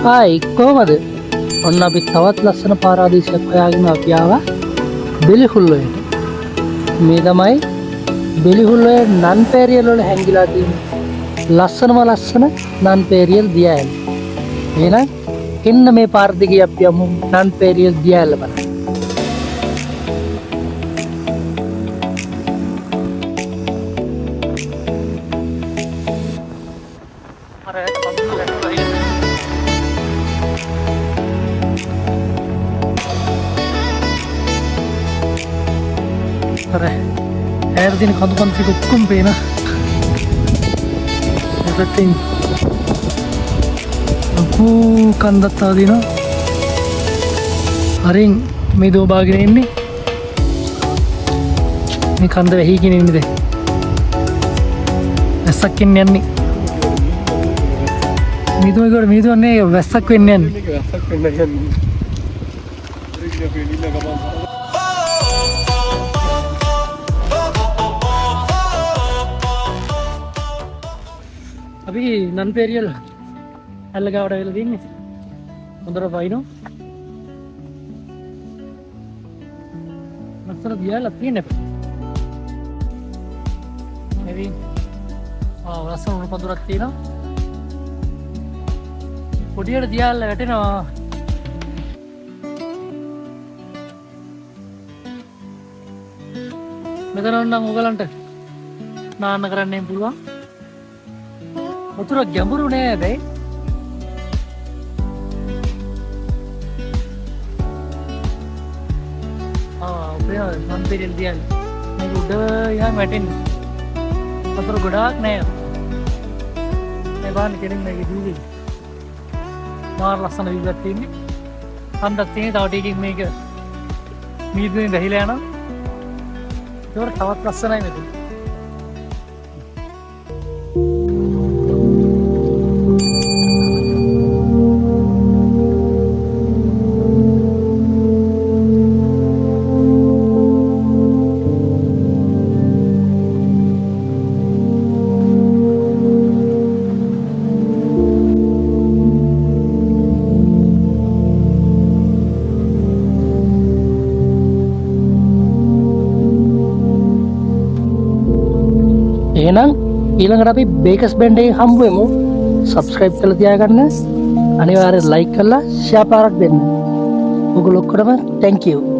ආයි කොහමද? ඔන්න අපි තවත් ලස්සන පාරාදීසයක් හොයාගෙන අපි ආවා බෙලිහුල්ලොයට. මේ තමයි බෙලිහුල්ලොයේ නන් පෙරියල් වල හැංගිලා තියෙන ලස්සන නන් පෙරියල් දියඇල. එහෙනම් එන්න මේ පාර දිගේ අපි යමු නන් පෙරියල් දියඇල බලන්න. air din kantukan si kukum pena everything aku kandat tadi no haring මේ දෝ බාගෙන ඉන්නේ මේ කන්ද වැහිගෙන ඉන්නේ දැන් වැස්සක් එන්නේ යන්නේ මීදුව නේ වැස්සක් වෙන්නේ යන්නේ වැස්සක් වෙන්න යන්නේ අපි නන් පෙරියල් ඇල්ල ගාවට වෙලා තින්නේ හොඳට වයින්නවා මස්සර දියලා තියෙන්නේ එවි ලස්සන උණු පඳුරක් තියෙනවා පොඩියට දියලා වැටෙනවා මෙතන නම් ඔයගලන්ට නාන්න කරන්න පුළුවන් වතුර ගැඹුරු නෑ හැබැයි ඔය නන් පෙරියල් දියල් මේක උඩ යහන් වැටෙන්නේ වතුර ගොඩාක් නෑ මේ බලන්න කෙලින් මේක දීලි මාර ලස්සන විවයක් තියෙන්නේ හන්දක් තියෙන්නේ තව ටිකකින් මේක මීදුවෙන් ගහිලා යනවා ඒක තවත් ලස්සනයි මෙතන එහෙනම් ඊළඟට අපි බේකර්ස් බෙන්ඩ් එකේ හම්බ වෙමු. subscribe කරලා තියාගන්න. අනිවාර්යෙන් like කරලා share පාරක් දෙන්න. ඔයගොල්ලෝ ඔක්කොටම thank you.